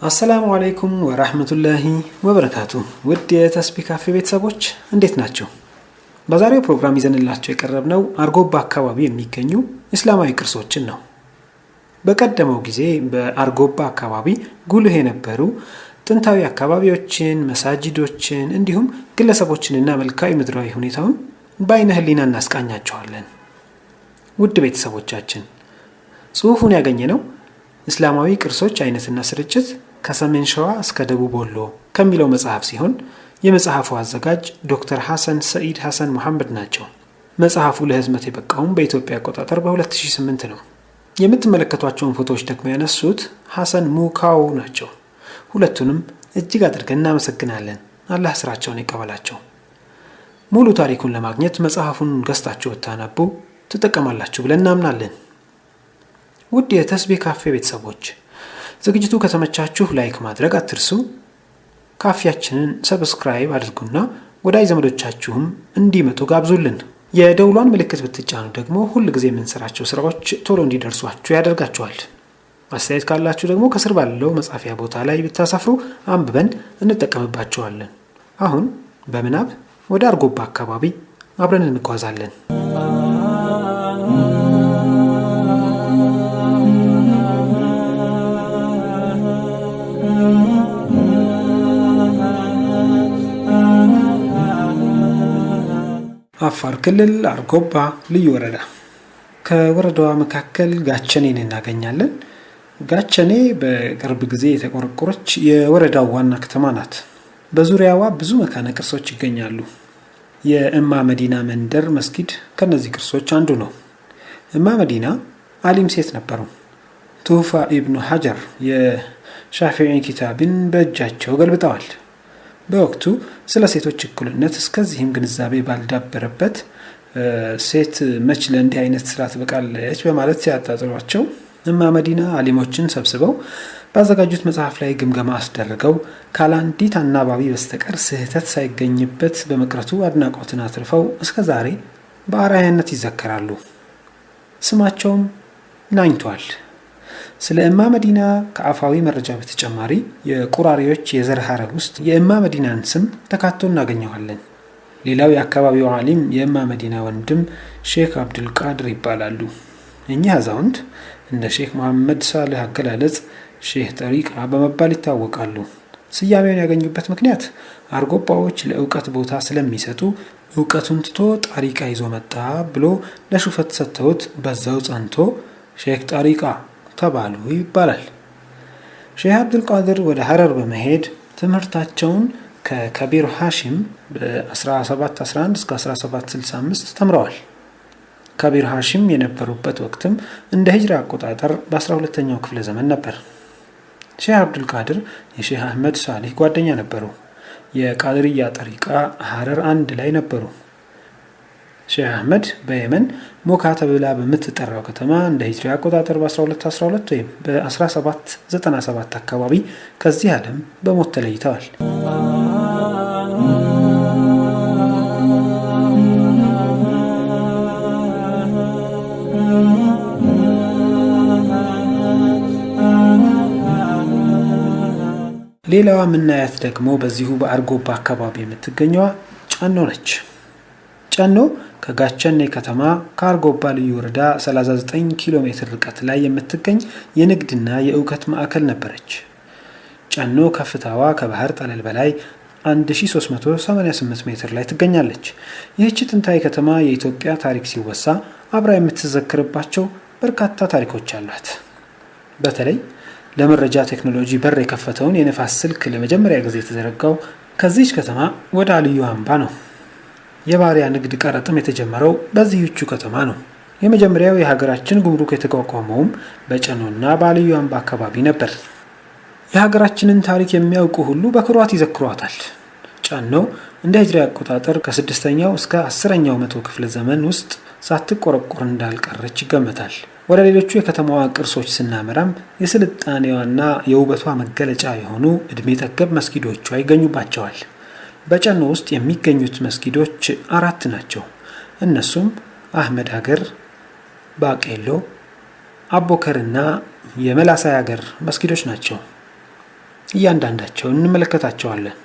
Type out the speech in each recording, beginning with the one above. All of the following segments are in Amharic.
አሰላሙ አለይኩም ወራህመቱላሂ ወበረካቱ። ውድ የተስቢህ ካፌ ቤተሰቦች እንዴት ናቸው? በዛሬው ፕሮግራም ይዘንላቸው የቀረብነው አርጎባ አካባቢ የሚገኙ እስላማዊ ቅርሶችን ነው። በቀደመው ጊዜ በአርጎባ አካባቢ ጉልህ የነበሩ ጥንታዊ አካባቢዎችን፣ መሳጅዶችን እንዲሁም ግለሰቦችንና መልክዓ ምድራዊ ሁኔታውን በአይነ ህሊና እናስቃኛቸዋለን። ውድ ቤተሰቦቻችን ጽሑፉን ያገኘነው እስላማዊ ቅርሶች አይነትና ስርጭት ከሰሜን ሸዋ እስከ ደቡብ ወሎ ከሚለው መጽሐፍ ሲሆን የመጽሐፉ አዘጋጅ ዶክተር ሐሰን ሰኢድ ሐሰን መሐመድ ናቸው። መጽሐፉ ለህትመት የበቃውም በኢትዮጵያ አቆጣጠር በ2008 ነው። የምትመለከቷቸውን ፎቶዎች ደግሞ ያነሱት ሐሰን ሙካው ናቸው። ሁለቱንም እጅግ አድርገን እናመሰግናለን። አላህ ስራቸውን ይቀበላቸው። ሙሉ ታሪኩን ለማግኘት መጽሐፉን ገዝታችሁ ብታነቡ ትጠቀማላችሁ ብለን እናምናለን። ውድ የተስቢህ ካፌ ቤተሰቦች ዝግጅቱ ከተመቻችሁ ላይክ ማድረግ አትርሱ። ካፌያችንን ሰብስክራይብ አድርጉና ወዳጅ ዘመዶቻችሁም እንዲመጡ ጋብዙልን። የደውሏን ምልክት ብትጫኑ ደግሞ ሁል ጊዜ የምንሰራቸው ስራዎች ቶሎ እንዲደርሷችሁ ያደርጋችኋል። አስተያየት ካላችሁ ደግሞ ከስር ባለው መጻፊያ ቦታ ላይ ብታሰፍሩ አንብበን እንጠቀምባቸዋለን። አሁን በምናብ ወደ አርጎባ አካባቢ አብረን እንጓዛለን። አፋር ክልል አርጎባ ልዩ ወረዳ። ከወረዳዋ መካከል ጋቸኔን እናገኛለን። ጋቸኔ በቅርብ ጊዜ የተቆረቆረች የወረዳው ዋና ከተማ ናት። በዙሪያዋ ብዙ መካነ ቅርሶች ይገኛሉ። የእማ መዲና መንደር መስጊድ ከነዚህ ቅርሶች አንዱ ነው። እማ መዲና አሊም ሴት ነበሩ። ቱፋ ኢብኑ ሐጀር የሻፊዒ ኪታብን በእጃቸው ገልብጠዋል። በወቅቱ ስለ ሴቶች እኩልነት እስከዚህም ግንዛቤ ባልዳበረበት ሴት መች ለእንዲህ አይነት ስራ ትበቃለች በማለት ሲያጣጥሏቸው እማ መዲና አሊሞችን ሰብስበው ባዘጋጁት መጽሐፍ ላይ ግምገማ አስደርገው ካላንዲት አናባቢ በስተቀር ስህተት ሳይገኝበት በመቅረቱ አድናቆትን አትርፈው እስከ ዛሬ በአርአያነት ይዘከራሉ። ስማቸውም ናኝቷል። ስለ እማ መዲና ከአፋዊ መረጃ በተጨማሪ የቁራሪዎች የዘር ሐረግ ውስጥ የእማ መዲናን ስም ተካቶ እናገኘዋለን። ሌላው የአካባቢው ዓሊም የእማ መዲና ወንድም ሼክ አብዱል ቃድር ይባላሉ። እኚህ አዛውንት እንደ ሼክ መሐመድ ሳልህ አገላለጽ ሼህ ጠሪቃ በመባል ይታወቃሉ። ስያሜውን ያገኙበት ምክንያት አርጎባዎች ለእውቀት ቦታ ስለሚሰጡ እውቀቱን ትቶ ጠሪቃ ይዞ መጣ ብሎ ለሹፈት ሰጥተውት በዛው ጸንቶ ሼክ ጠሪቃ ተባሉ ይባላል። ሼህ አብዱል ቃድር ወደ ሐረር በመሄድ ትምህርታቸውን ከከቢር ሐሺም በ1711 እስከ 1765 ተምረዋል። ከቢር ሐሺም የነበሩበት ወቅትም እንደ ሂጅራ አቆጣጠር በ12ኛው ክፍለ ዘመን ነበር። ሼህ አብዱል ቃድር የሼህ አህመድ ሳሊህ ጓደኛ ነበሩ። የቃድርያ ጠሪቃ ሐረር አንድ ላይ ነበሩ። ሼህ አህመድ በየመን ሞካ ተብላ በምትጠራው ከተማ እንደ ሂጅራ አቆጣጠር በ1212 ወይም በ1797 አካባቢ ከዚህ ዓለም በሞት ተለይተዋል። ሌላዋ ምናያት ደግሞ በዚሁ በአርጎባ አካባቢ የምትገኘዋ ጫኖ ነች። ጫኖ ከጋቸኔ ከተማ ከአርጎባ ልዩ ወረዳ 39 ኪሎ ሜትር ርቀት ላይ የምትገኝ የንግድና የእውቀት ማዕከል ነበረች። ጫኖ ከፍታዋ ከባህር ጠለል በላይ 1388 ሜትር ላይ ትገኛለች። ይህች ጥንታዊ ከተማ የኢትዮጵያ ታሪክ ሲወሳ አብራ የምትዘክርባቸው በርካታ ታሪኮች አሏት። በተለይ ለመረጃ ቴክኖሎጂ በር የከፈተውን የነፋስ ስልክ ለመጀመሪያ ጊዜ የተዘረጋው ከዚህች ከተማ ወደ አልዩ አምባ ነው። የባሪያ ንግድ ቀረጥም የተጀመረው በዚህቹ ከተማ ነው። የመጀመሪያው የሀገራችን ጉምሩክ የተቋቋመውም በጫኖና በአልዩ አምባ አካባቢ ነበር። የሀገራችንን ታሪክ የሚያውቁ ሁሉ በኩራት ይዘክሯታል። ጫኖ እንደ ሂጅራ አቆጣጠር ከ6ኛው እስከ 10ኛው መቶ ክፍለ ዘመን ውስጥ ሳትቆረቆር እንዳልቀረች ይገመታል። ወደ ሌሎቹ የከተማዋ ቅርሶች ስናመራም የስልጣኔዋና የውበቷ መገለጫ የሆኑ እድሜ ጠገብ መስጊዶቿ ይገኙባቸዋል። በጫኖ ውስጥ የሚገኙት መስጊዶች 4 ናቸው። እነሱም አህመድ ሀገር፣ ባቄሎ፣ አቦከርና የመላሳይ ሀገር መስጊዶች ናቸው። እያንዳንዳቸውን እንመለከታቸዋለን።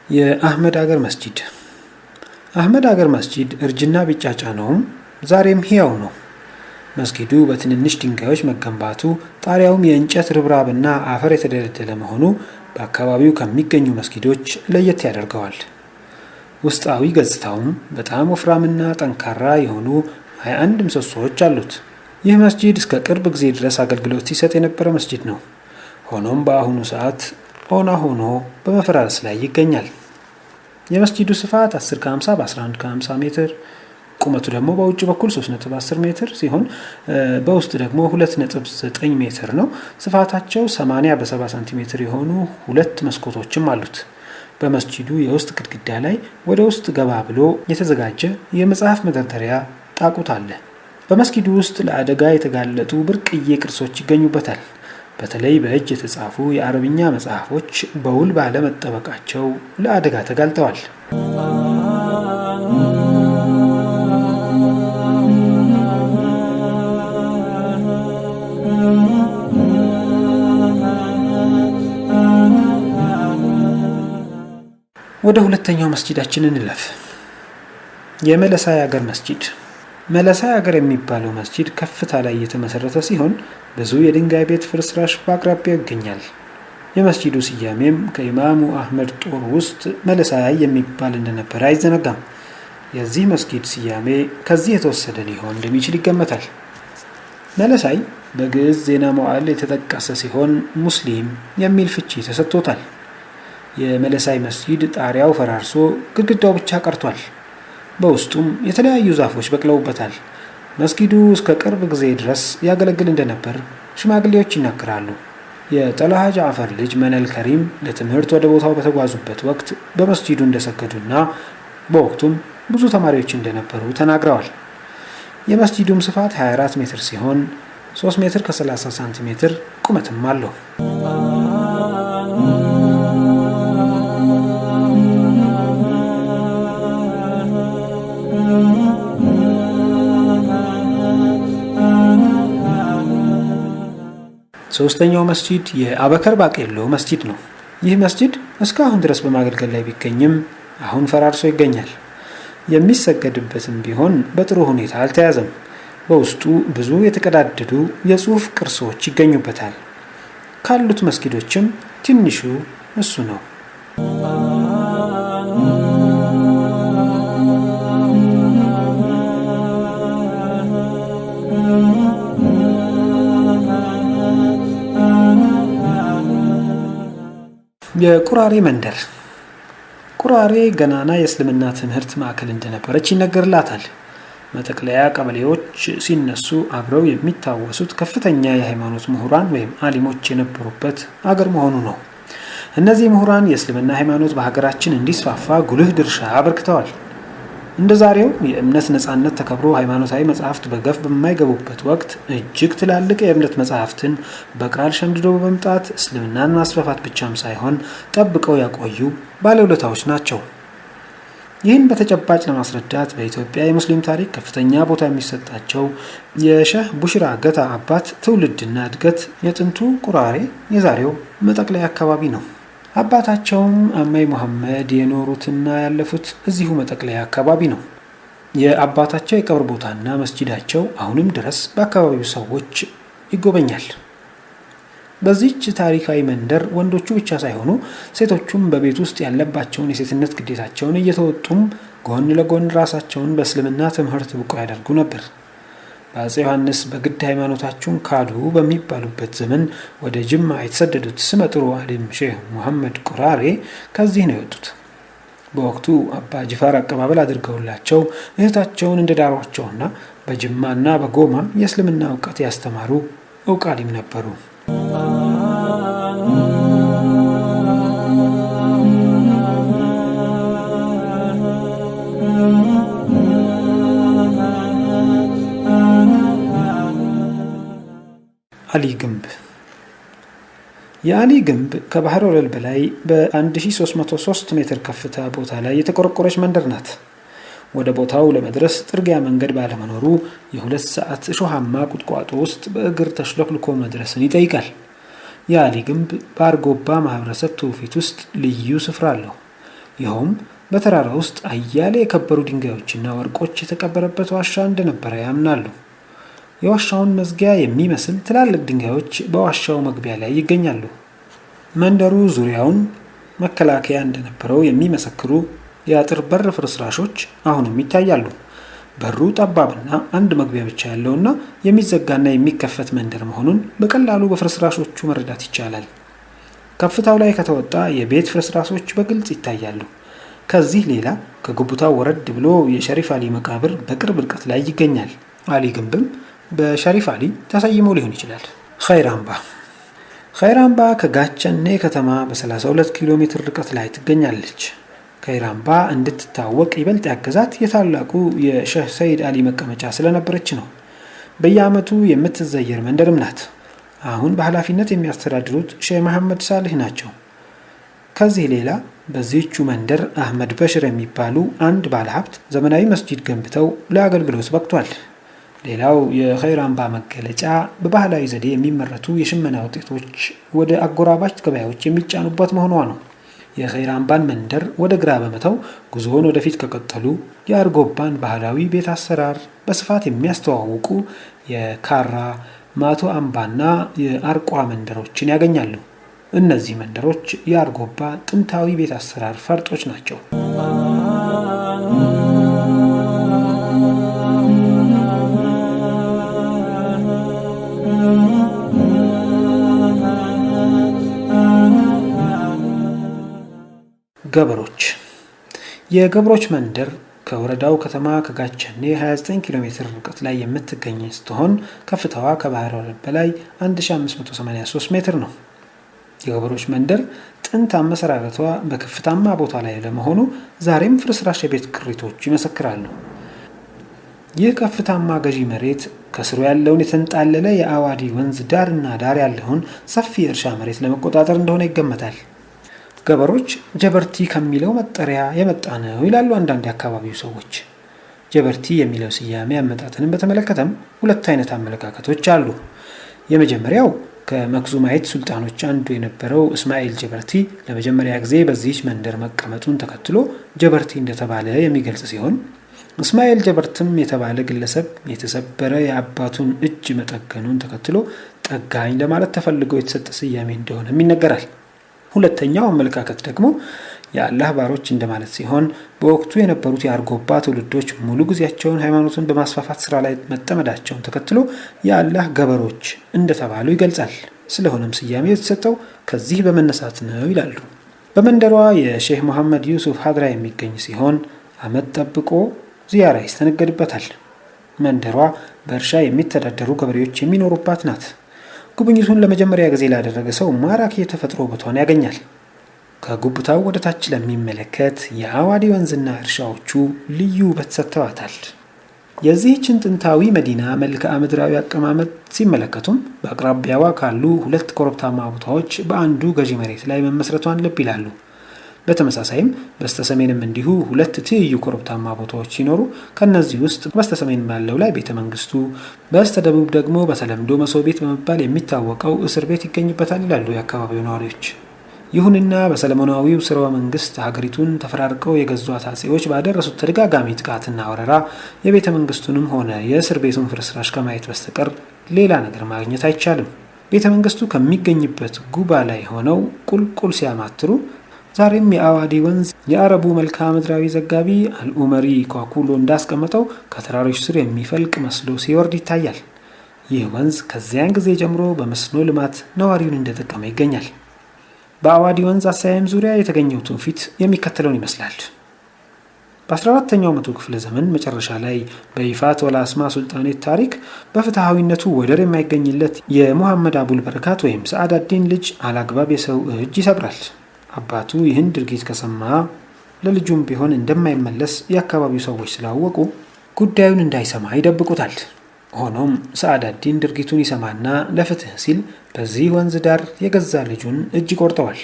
የአህመድ አገር መስጂድ። አህመድ አገር መስጂድ እርጅና ቢጫጫነውም ዛሬም ሕያው ነው። መስጊዱ በትንንሽ ድንጋዮች መገንባቱ፣ ጣሪያውም የእንጨት ርብራብና አፈር የተደለደለ መሆኑ በአካባቢው ከሚገኙ መስጊዶች ለየት ያደርገዋል። ውስጣዊ ገጽታውም በጣም ወፍራምና ጠንካራ የሆኑ 21 ምሰሶዎች አሉት። ይህ መስጂድ እስከ ቅርብ ጊዜ ድረስ አገልግሎት ሲሰጥ የነበረ መስጂድ ነው። ሆኖም በአሁኑ ሰዓት ኦና ሆኖ በመፈራረስ ላይ ይገኛል። የመስጂዱ ስፋት 10 ከ50 በ11 ከ50 ሜትር፣ ቁመቱ ደግሞ በውጭ በኩል 3.10 ሜትር ሲሆን በውስጥ ደግሞ 2.9 ሜትር ነው። ስፋታቸው 80 በ70 ሴንቲሜትር የሆኑ 2 መስኮቶችም አሉት። በመስጂዱ የውስጥ ግድግዳ ላይ ወደ ውስጥ ገባ ብሎ የተዘጋጀ የመጽሐፍ መደርደሪያ ጣቁት አለ። በመስጊዱ ውስጥ ለአደጋ የተጋለጡ ብርቅዬ ቅርሶች ይገኙበታል። በተለይ በእጅ የተጻፉ የአረብኛ መጽሐፎች በውል ባለመጠበቃቸው ለአደጋ ተጋልጠዋል። ወደ ሁለተኛው መስጂዳችን እንለፍ። የመለሳይ አገር መስጂድ። መለሳይ አገር የሚባለው መስጂድ ከፍታ ላይ የተመሰረተ ሲሆን ብዙ የድንጋይ ቤት ፍርስራሽ በአቅራቢያው ይገኛል። የመስጂዱ ስያሜም ከኢማሙ አህመድ ጦር ውስጥ መለሳይ የሚባል እንደነበረ አይዘነጋም። የዚህ መስጊድ ስያሜ ከዚህ የተወሰደ ሊሆን እንደሚችል ይገመታል። መለሳይ በግዕዝ ዜና መዋዕል የተጠቀሰ ሲሆን ሙስሊም የሚል ፍቺ ተሰጥቶታል። የመለሳይ መስጂድ ጣሪያው ፈራርሶ ግድግዳው ብቻ ቀርቷል። በውስጡም የተለያዩ ዛፎች በቅለውበታል። መስጊዱ እስከ ቅርብ ጊዜ ድረስ ያገለግል እንደነበር ሽማግሌዎች ይናገራሉ። የጠላሃ ጃዕፈር ልጅ መነል ከሪም ለትምህርት ወደ ቦታው በተጓዙበት ወቅት በመስጂዱ እንደሰገዱና በወቅቱም ብዙ ተማሪዎች እንደነበሩ ተናግረዋል። የመስጂዱም ስፋት 24 ሜትር ሲሆን 3 ሜትር ከ30 ሳንቲሜትር ቁመትም አለው። ሶስተኛው መስጂድ የአበከር ባቄሎ መስጂድ ነው። ይህ መስጂድ እስካሁን ድረስ በማገልገል ላይ ቢገኝም አሁን ፈራርሶ ይገኛል። የሚሰገድበትም ቢሆን በጥሩ ሁኔታ አልተያዘም። በውስጡ ብዙ የተቀዳደዱ የጽሑፍ ቅርሶች ይገኙበታል። ካሉት መስጊዶችም ትንሹ እሱ ነው። የቁራሬ መንደር። ቁራሬ ገናና የእስልምና ትምህርት ማዕከል እንደነበረች ይነገርላታል። መጠቅለያ ቀበሌዎች ሲነሱ አብረው የሚታወሱት ከፍተኛ የሃይማኖት ምሁራን ወይም አሊሞች የነበሩበት አገር መሆኑ ነው። እነዚህ ምሁራን የእስልምና ሃይማኖት በሀገራችን እንዲስፋፋ ጉልህ ድርሻ አበርክተዋል። እንደ ዛሬው የእምነት ነጻነት ተከብሮ ሃይማኖታዊ መጽሐፍት በገፍ በማይገቡበት ወቅት እጅግ ትላልቅ የእምነት መጽሐፍትን በቃል ሸምድዶ በመምጣት እስልምናን ማስፋፋት ብቻም ሳይሆን ጠብቀው ያቆዩ ባለውለታዎች ናቸው። ይህን በተጨባጭ ለማስረዳት በኢትዮጵያ የሙስሊም ታሪክ ከፍተኛ ቦታ የሚሰጣቸው የሸህ ቡሽራ ገታ አባት ትውልድና እድገት የጥንቱ ቁራሬ የዛሬው መጠቅለያ አካባቢ ነው። አባታቸውም አማይ መሐመድ የኖሩትና ያለፉት እዚሁ መጠቅለያ አካባቢ ነው። የአባታቸው የቀብር ቦታና መስጂዳቸው አሁንም ድረስ በአካባቢው ሰዎች ይጎበኛል። በዚህች ታሪካዊ መንደር ወንዶቹ ብቻ ሳይሆኑ ሴቶቹም በቤት ውስጥ ያለባቸውን የሴትነት ግዴታቸውን እየተወጡም ጎን ለጎን ራሳቸውን በእስልምና ትምህርት ብቁ ያደርጉ ነበር። በአፄ ዮሐንስ በግድ ሃይማኖታቸውን ካዱ በሚባሉበት ዘመን ወደ ጅማ የተሰደዱት ስመጥሩ አሊም ሼህ ሙሐመድ ቁራሬ ከዚህ ነው የወጡት። በወቅቱ አባ ጅፋር አቀባበል አድርገውላቸው እህታቸውን እንደዳሯቸውና በጅማና በጎማ የእስልምና እውቀት ያስተማሩ እውቅ አሊም ነበሩ። አሊ ግንብ። የአሊ ግንብ ከባህር ወለል በላይ በ1303 ሜትር ከፍታ ቦታ ላይ የተቆረቆረች መንደር ናት። ወደ ቦታው ለመድረስ ጥርጊያ መንገድ ባለመኖሩ የ2 ሰዓት እሾሃማ ቁጥቋጦ ውስጥ በእግር ተሽለክልኮ መድረስን ይጠይቃል። የአሊ ግንብ በአርጎባ ማህበረሰብ ትውፊት ውስጥ ልዩ ስፍራ አለው። ይኸውም በተራራ ውስጥ አያሌ የከበሩ ድንጋዮችና ወርቆች የተቀበረበት ዋሻ እንደነበረ ያምናሉ። የዋሻውን መዝጊያ የሚመስል ትላልቅ ድንጋዮች በዋሻው መግቢያ ላይ ይገኛሉ። መንደሩ ዙሪያውን መከላከያ እንደነበረው የሚመሰክሩ የአጥር በር ፍርስራሾች አሁንም ይታያሉ። በሩ ጠባብና አንድ መግቢያ ብቻ ያለውና የሚዘጋና የሚከፈት መንደር መሆኑን በቀላሉ በፍርስራሾቹ መረዳት ይቻላል። ከፍታው ላይ ከተወጣ የቤት ፍርስራሾች በግልጽ ይታያሉ። ከዚህ ሌላ ከጉቡታው ወረድ ብሎ የሸሪፍ አሊ መቃብር በቅርብ ርቀት ላይ ይገኛል። አሊ ግንብም በሸሪፍ አሊ ተሰይሞ ሊሆን ይችላል። ኸይራምባ ከጋቸኔ ከተማ በ32 ኪሎ ሜትር ርቀት ላይ ትገኛለች። ኸይራምባ እንድትታወቅ ይበልጥ ያገዛት የታላቁ የሼህ ሰይድ አሊ መቀመጫ ስለነበረች ነው። በየዓመቱ የምትዘየር መንደርም ናት። አሁን በኃላፊነት የሚያስተዳድሩት ሼህ መሐመድ ሳልህ ናቸው። ከዚህ ሌላ በዚህቹ መንደር አህመድ በሽር የሚባሉ አንድ ባለሀብት ዘመናዊ መስጂድ ገንብተው ለአገልግሎት በቅቷል። ሌላው የኸይራምባ መገለጫ በባህላዊ ዘዴ የሚመረቱ የሽመና ውጤቶች ወደ አጎራባች ገበያዎች የሚጫኑበት መሆኗ ነው። የኸይራምባን መንደር ወደ ግራ በመተው ጉዞውን ወደፊት ከቀጠሉ የአርጎባን ባህላዊ ቤት አሰራር በስፋት የሚያስተዋውቁ የካራ ማቶ አምባና የአርቋ መንደሮችን ያገኛሉ። እነዚህ መንደሮች የአርጎባ ጥንታዊ ቤት አሰራር ፈርጦች ናቸው። ገበሮች። የገበሮች መንደር ከወረዳው ከተማ ከጋቸኔ 29 ኪሎ ሜትር ርቀት ላይ የምትገኝ ስትሆን ከፍታዋ ከባህር ወለል በላይ 1583 ሜትር ነው። የገበሮች መንደር ጥንት አመሰራረቷ በከፍታማ ቦታ ላይ ለመሆኑ ዛሬም ፍርስራሽ የቤት ቅሪቶች ይመሰክራሉ። ይህ ከፍታማ ገዢ መሬት ከስሩ ያለውን የተንጣለለ የአዋዲ ወንዝ ዳርና ዳር ያለውን ሰፊ የእርሻ መሬት ለመቆጣጠር እንደሆነ ይገመታል። ገበሮች ጀበርቲ ከሚለው መጠሪያ የመጣ ነው ይላሉ አንዳንድ የአካባቢው ሰዎች። ጀበርቲ የሚለው ስያሜ አመጣጥንም በተመለከተም 2 አይነት አመለካከቶች አሉ። የመጀመሪያው ከመክዙማይት ሱልጣኖች አንዱ የነበረው እስማኤል ጀበርቲ ለመጀመሪያ ጊዜ በዚህች መንደር መቀመጡን ተከትሎ ጀበርቲ እንደተባለ የሚገልጽ ሲሆን፣ እስማኤል ጀበርትም የተባለ ግለሰብ የተሰበረ የአባቱን እጅ መጠገኑን ተከትሎ ጠጋኝ ለማለት ተፈልጎ የተሰጠ ስያሜ እንደሆነም ይነገራል። ሁለተኛው አመለካከት ደግሞ የአላህ ባሮች እንደማለት ሲሆን በወቅቱ የነበሩት የአርጎባ ትውልዶች ሙሉ ጊዜያቸውን ሃይማኖትን በማስፋፋት ስራ ላይ መጠመዳቸውን ተከትሎ የአላህ ገበሮች እንደተባሉ ይገልጻል። ስለሆነም ስያሜ የተሰጠው ከዚህ በመነሳት ነው ይላሉ። በመንደሯ የሼህ መሐመድ ዩሱፍ ሀድራ የሚገኝ ሲሆን ዓመት ጠብቆ ዚያራ ይስተነገድበታል። መንደሯ በእርሻ የሚተዳደሩ ገበሬዎች የሚኖሩባት ናት። ጉብኝቱን ለመጀመሪያ ጊዜ ላደረገ ሰው ማራኪ የተፈጥሮ ቦታውን ያገኛል። ከጉብታው ወደ ታች ለሚመለከት የአዋዲ ወንዝና እርሻዎቹ ልዩ ውበት ሰጥተዋታል። የዚህችን ጥንታዊ መዲና መልክዓ ምድራዊ አቀማመጥ ሲመለከቱም በአቅራቢያዋ ካሉ 2 ኮረብታማ ቦታዎች በአንዱ ገዢ መሬት ላይ መመስረቷን ልብ ይላሉ። በተመሳሳይም በስተሰሜንም እንዲሁ 2 ትይዩ ኮረብታማ ቦታዎች ሲኖሩ ከነዚህ ውስጥ በስተሰሜን ባለው ላይ ቤተ መንግስቱ፣ በስተደቡብ ደግሞ በተለምዶ መሶብ ቤት በመባል የሚታወቀው እስር ቤት ይገኝበታል ይላሉ የአካባቢው ነዋሪዎች። ይሁንና በሰለሞናዊው ስርወ መንግስት ሀገሪቱን ተፈራርቀው የገዟት አጼዎች ባደረሱት ተደጋጋሚ ጥቃትና ወረራ የቤተ መንግስቱንም ሆነ የእስር ቤቱን ፍርስራሽ ከማየት በስተቀር ሌላ ነገር ማግኘት አይቻልም። ቤተ መንግስቱ ከሚገኝበት ጉባ ላይ ሆነው ቁልቁል ሲያማትሩ ዛሬም የአዋዲ ወንዝ የአረቡ መልክዓ ምድራዊ ዘጋቢ አልኡመሪ ኳኩሎ እንዳስቀመጠው ከተራሮች ስር የሚፈልቅ መስሎ ሲወርድ ይታያል። ይህ ወንዝ ከዚያን ጊዜ ጀምሮ በመስኖ ልማት ነዋሪውን እንደጠቀመ ይገኛል። በአዋዲ ወንዝ አሳያም ዙሪያ የተገኘው ትውፊት የሚከተለውን ይመስላል። በ14ኛው መቶ ክፍለ ዘመን መጨረሻ ላይ በይፋት ወላስማ ሱልጣኔት ታሪክ በፍትሐዊነቱ ወደር የማይገኝለት የሙሐመድ አቡል በረካት ወይም ሰዓዳዲን ልጅ አላግባብ የሰው እጅ ይሰብራል። አባቱ ይህን ድርጊት ከሰማ ለልጁም ቢሆን እንደማይመለስ የአካባቢው ሰዎች ስላወቁ ጉዳዩን እንዳይሰማ ይደብቁታል። ሆኖም ሰዓዳዲን ድርጊቱን ይሰማና ለፍትህ ሲል በዚህ ወንዝ ዳር የገዛ ልጁን እጅ ቆርጠዋል።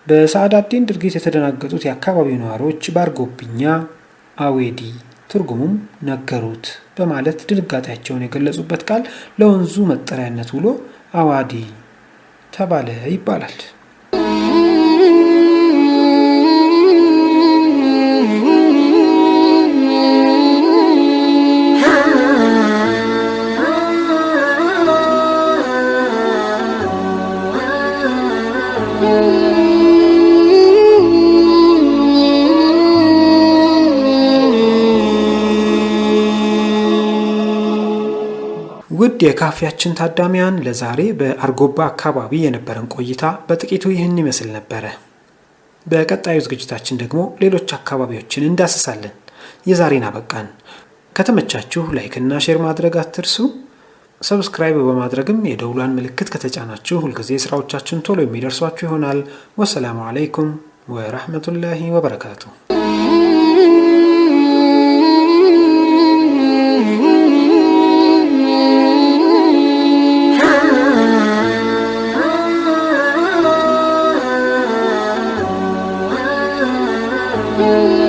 በሰዓዳዲን ድርጊት የተደናገጡት የአካባቢው ነዋሪዎች በአርጎብኛ አዌዲ ትርጉሙም ነገሩት በማለት ድንጋጤያቸውን የገለጹበት ቃል ለወንዙ መጠሪያነት ውሎ አዋዲ ተባለ ይባላል። ውድ የካፌያችን ታዳሚያን ለዛሬ በአርጎባ አካባቢ የነበረን ቆይታ በጥቂቱ ይህን ይመስል ነበረ። በቀጣዩ ዝግጅታችን ደግሞ ሌሎች አካባቢዎችን እንዳስሳለን። የዛሬን አበቃን። ከተመቻችሁ ላይክና ሼር ማድረግ አትርሱ። ሰብስክራይብ በማድረግም የደውሏን ምልክት ከተጫናችሁ ሁልጊዜ ስራዎቻችን ቶሎ የሚደርሷችሁ ይሆናል። ወሰላሙ አለይኩም ወራህመቱላሂ ወበረካቱ። you.